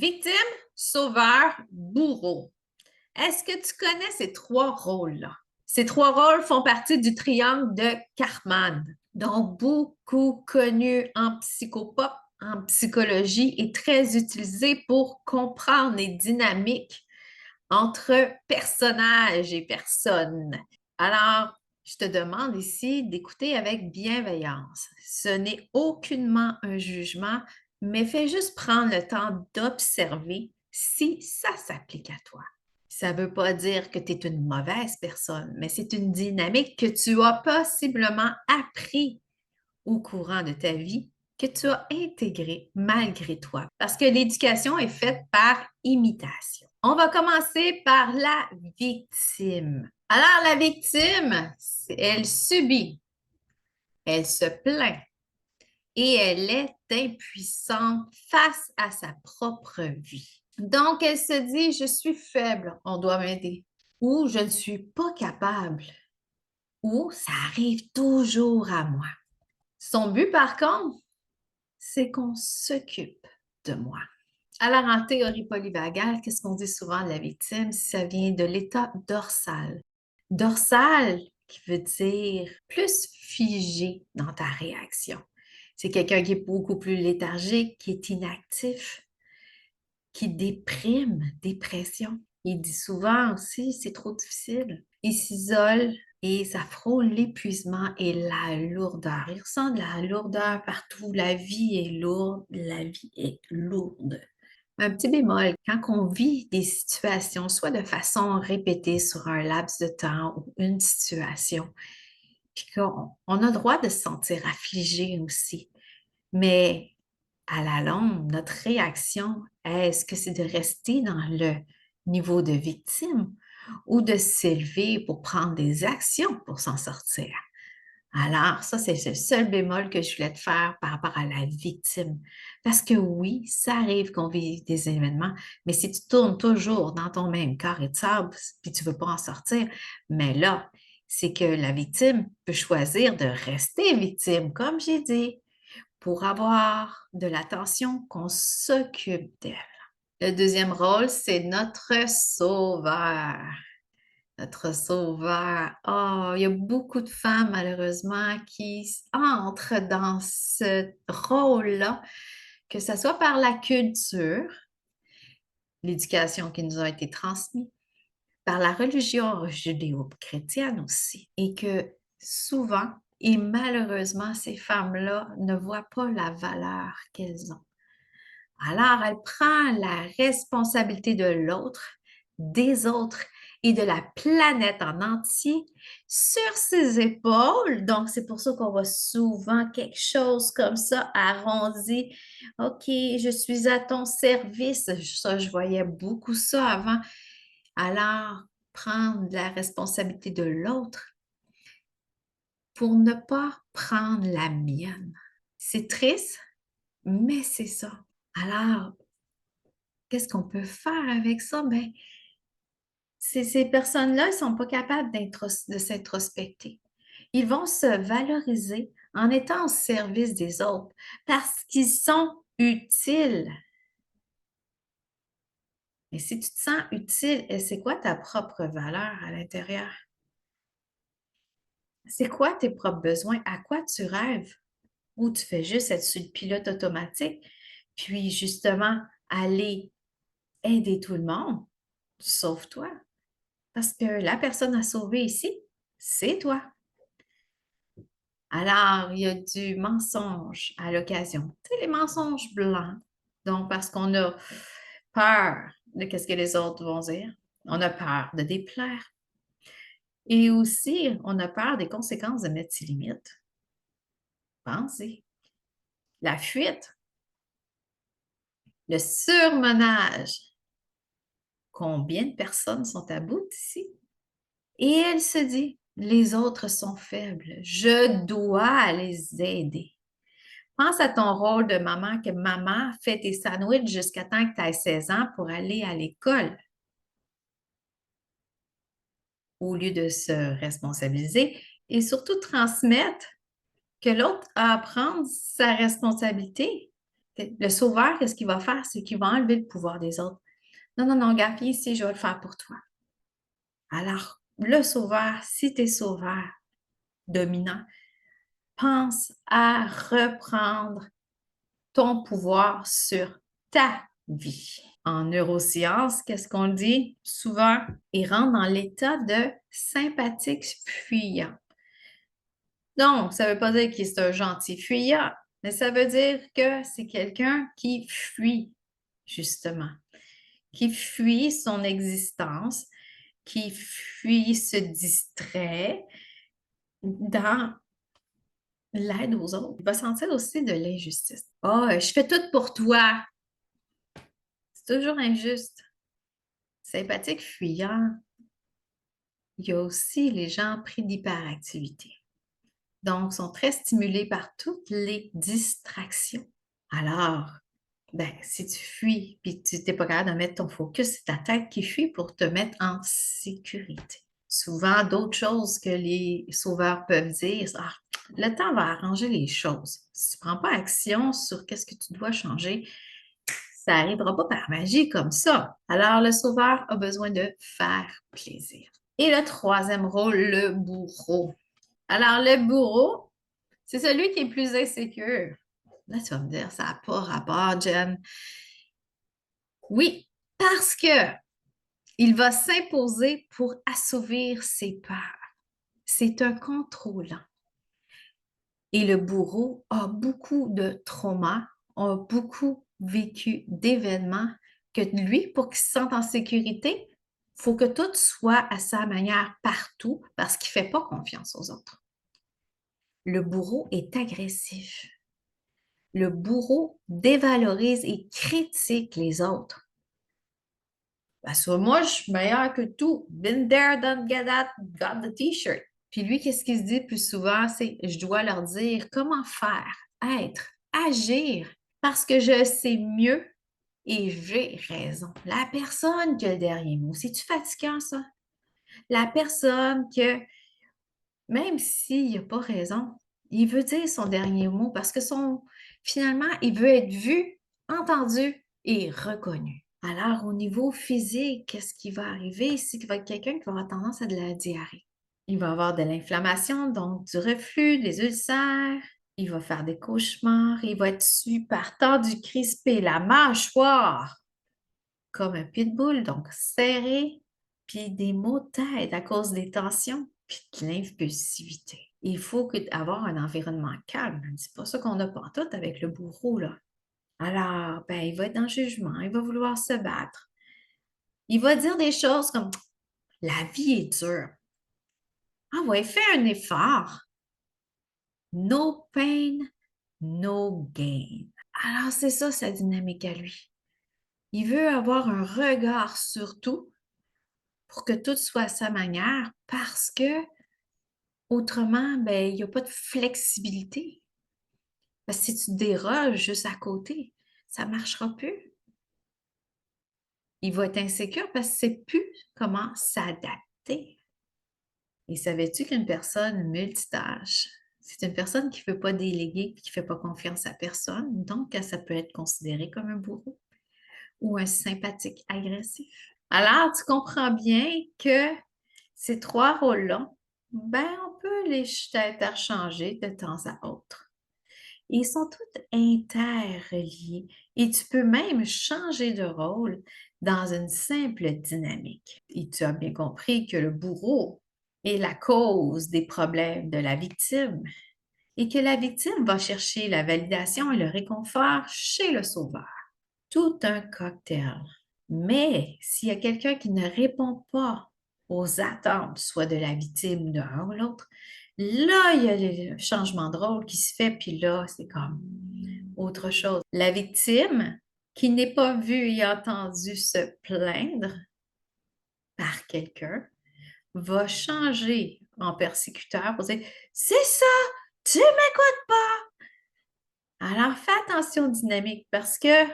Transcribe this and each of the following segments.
Victime, sauveur, bourreau. Est-ce que tu connais ces trois rôles-là? Ces trois rôles font partie du triangle de Karpman, donc beaucoup connu en psychopop, en psychologie et très utilisé pour comprendre les dynamiques entre personnages et personnes. Alors, je te demande ici d'écouter avec bienveillance. Ce n'est aucunement un jugement, mais fais juste prendre le temps d'observer si ça s'applique à toi. Ça ne veut pas dire que tu es une mauvaise personne, mais c'est une dynamique que tu as possiblement appris au courant de ta vie, que tu as intégrée malgré toi, parce que l'éducation est faite par imitation. On va commencer par la victime. Alors, la victime, elle subit, elle se plaint et elle est impuissante face à sa propre vie. Donc, elle se dit, je suis faible, on doit m'aider. Ou je ne suis pas capable. Ou ça arrive toujours à moi. Son but, par contre, c'est qu'on s'occupe de moi. Alors, en théorie polyvagale, qu'est-ce qu'on dit souvent de la victime? Ça vient de l'état dorsal. Dorsal, qui veut dire plus figé dans ta réaction. C'est quelqu'un qui est beaucoup plus léthargique, qui est inactif, qui déprime, dépression. Il dit souvent aussi, c'est trop difficile. Il s'isole et ça frôle l'épuisement et la lourdeur. Il ressent de la lourdeur partout. La vie est lourde, la vie est lourde. Un petit bémol, quand on vit des situations, soit de façon répétée sur un laps de temps ou une situation, puis qu'on a le droit de se sentir affligé aussi. Mais à la longue, notre réaction, est-ce que c'est de rester dans le niveau de victime ou de s'élever pour prendre des actions pour s'en sortir? Alors, ça, c'est le seul bémol que je voulais te faire par rapport à la victime. Parce que oui, ça arrive qu'on vive des événements, mais si tu tournes toujours dans ton même carré de sable, puis tu ne veux pas en sortir, mais là, c'est que la victime peut choisir de rester victime, comme j'ai dit, pour avoir de l'attention, qu'on s'occupe d'elle. Le deuxième rôle, c'est notre sauveur. Notre sauveur. Oh, il y a beaucoup de femmes, malheureusement, qui entrent dans ce rôle-là, que ce soit par la culture, l'éducation qui nous a été transmise, par la religion judéo-chrétienne aussi, et que souvent, et malheureusement, ces femmes-là ne voient pas la valeur qu'elles ont. Alors, elle prend la responsabilité de l'autre, des autres et de la planète en entier sur ses épaules. Donc, c'est pour ça qu'on voit souvent quelque chose comme ça arrondi. OK, je suis à ton service. Ça, je voyais beaucoup ça avant. Alors, prendre la responsabilité de l'autre pour ne pas prendre la mienne. C'est triste, mais c'est ça. Alors, qu'est-ce qu'on peut faire avec ça? Bien, ces personnes-là ne sont pas capables de s'introspecter. Ils vont se valoriser en étant au service des autres parce qu'ils sont utiles. Mais si tu te sens utile, c'est quoi ta propre valeur à l'intérieur? C'est quoi tes propres besoins? À quoi tu rêves? Ou tu fais juste être sur le pilote automatique, puis justement aller aider tout le monde, sauf toi. Parce que la personne à sauver ici, c'est toi. Alors, il y a du mensonge à l'occasion. Tu sais, les mensonges blancs. Donc, parce qu'on a peur de ce que les autres vont dire. On a peur de déplaire. Et aussi, on a peur des conséquences de mettre ses limites. Pensez. La fuite, le surmenage. Combien de personnes sont à bout ici? Et elle se dit, les autres sont faibles. Je dois les aider. Pense à ton rôle de maman, que maman fait tes sandwichs jusqu'à temps que tu aies 16 ans pour aller à l'école. Au lieu de se responsabiliser et surtout transmettre que l'autre a à prendre sa responsabilité. Le sauveur, qu'est-ce qu'il va faire? C'est qu'il va enlever le pouvoir des autres. Non, non, non, regarde, viens ici, je vais le faire pour toi. Alors, le sauveur, si tu es sauveur dominant, pense à reprendre ton pouvoir sur ta vie. En neurosciences, qu'est-ce qu'on dit souvent? Il rentre dans l'état de sympathique fuyant. Donc, ça ne veut pas dire qu'il est un gentil fuyant, mais ça veut dire que c'est quelqu'un qui fuit, justement, qui fuit son existence, qui fuit, se distrait dans l'aide aux autres. Il va sentir aussi de l'injustice. Oh, je fais tout pour toi. C'est toujours injuste. Sympathique fuyant. Il y a aussi les gens pris d'hyperactivité. Donc, sont très stimulés par toutes les distractions. Alors, ben, si tu fuis puis tu n'es pas capable de mettre ton focus, c'est ta tête qui fuit pour te mettre en sécurité. Souvent, d'autres choses que les sauveurs peuvent dire, ah, le temps va arranger les choses. Si tu ne prends pas action sur qu'est-ce que tu dois changer, ça n'arrivera pas par magie comme ça. Alors, le sauveur a besoin de faire plaisir. Et le troisième rôle, le bourreau. Alors, le bourreau, c'est celui qui est plus insécure. Là, tu vas me dire, ça n'a pas rapport, Jen. Oui, parce que il va s'imposer pour assouvir ses peurs. C'est un contrôlant. Et le bourreau a beaucoup de traumas, a beaucoup vécu d'événements que lui, pour qu'il se sente en sécurité, il faut que tout soit à sa manière partout parce qu'il ne fait pas confiance aux autres. Le bourreau est agressif. Le bourreau dévalorise et critique les autres. Parce que moi, je suis meilleure que tout. Been there, done get that, got the t-shirt. Puis lui, qu'est-ce qu'il se dit plus souvent? C'est je dois leur dire comment faire, être, agir, parce que je sais mieux et j'ai raison. La personne qui a le dernier mot, c'est-tu fatigant, ça? La personne que, même s'il n'a pas raison, il veut dire son dernier mot parce que finalement, il veut être vu, entendu et reconnu. Alors, au niveau physique, qu'est-ce qui va arriver? C'est qu'il va être quelqu'un qui va avoir tendance à de la diarrhée. Il va avoir de l'inflammation, donc du reflux, des ulcères. Il va faire des cauchemars. Il va être super tendu, crispé, la mâchoire comme un pitbull, donc serré, puis des maux de tête à cause des tensions, puis de l'impulsivité. Il faut avoir un environnement calme. C'est pas ça qu'on a pas tout avec le bourreau, là. Alors, ben, il va être dans le jugement, il va vouloir se battre. Il va dire des choses comme la vie est dure. Ah ouais, fais un effort. No pain, no gain. Alors, c'est ça sa dynamique à lui. Il veut avoir un regard sur tout pour que tout soit à sa manière parce que autrement, ben, il n'y a pas de flexibilité. Parce que si tu déroges juste à côté, ça ne marchera plus. Il va être insécure parce qu'il ne sait plus comment s'adapter. Et savais-tu qu'une personne multitâche, c'est une personne qui ne veut pas déléguer et qui ne fait pas confiance à personne, donc ça peut être considéré comme un bourreau ou un sympathique agressif. Alors, tu comprends bien que ces trois rôles-là, ben, on peut les interchanger de temps à autre. Ils sont tous interreliés et tu peux même changer de rôle dans une simple dynamique. Et tu as bien compris que le bourreau est la cause des problèmes de la victime et que la victime va chercher la validation et le réconfort chez le sauveur. Tout un cocktail. Mais s'il y a quelqu'un qui ne répond pas aux attentes, soit de la victime de l'un ou l'autre, là, il y a le changement de rôle qui se fait, puis là, c'est comme autre chose. La victime qui n'est pas vue et entendue se plaindre par quelqu'un va changer en persécuteur pour dire c'est ça, tu m'écoutes pas. Alors fais attention aux dynamiques parce que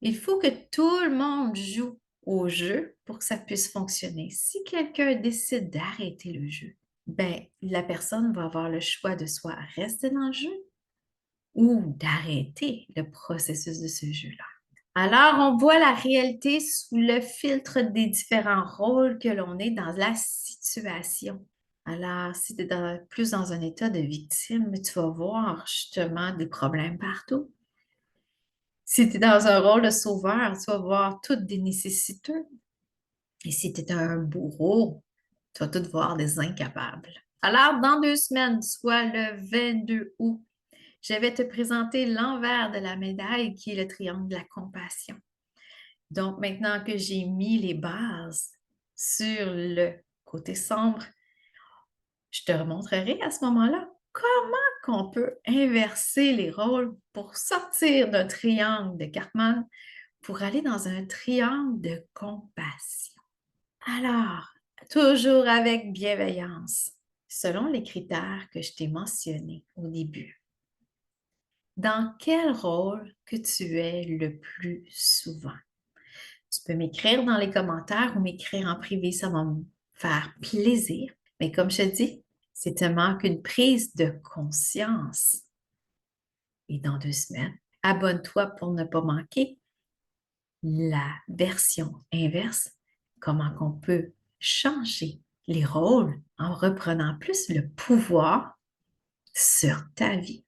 il faut que tout le monde joue au jeu pour que ça puisse fonctionner. Si quelqu'un décide d'arrêter le jeu, ben la personne va avoir le choix de soit rester dans le jeu ou d'arrêter le processus de ce jeu-là. Alors, on voit la réalité sous le filtre des différents rôles que l'on est dans la situation. Alors, si tu es plus dans un état de victime, tu vas voir justement des problèmes partout. Si tu es dans un rôle de sauveur, tu vas voir toutes des nécessiteux. Et si tu es un bourreau, tu vas tout voir des incapables. Alors, dans 2 semaines, soit le 22 août, je vais te présenter l'envers de la médaille qui est le triangle de la compassion. Donc, maintenant que j'ai mis les bases sur le côté sombre, je te remontrerai à ce moment-là comment qu'on peut inverser les rôles pour sortir d'un triangle de Karpman pour aller dans un triangle de compassion. Alors, toujours avec bienveillance, selon les critères que je t'ai mentionnés au début. Dans quel rôle que tu es le plus souvent? Tu peux m'écrire dans les commentaires ou m'écrire en privé, ça va me faire plaisir. Mais comme je te dis, c'est te manque une prise de conscience. Et dans 2 semaines, abonne-toi pour ne pas manquer la version inverse, comment on peut changer les rôles en reprenant plus le pouvoir sur ta vie.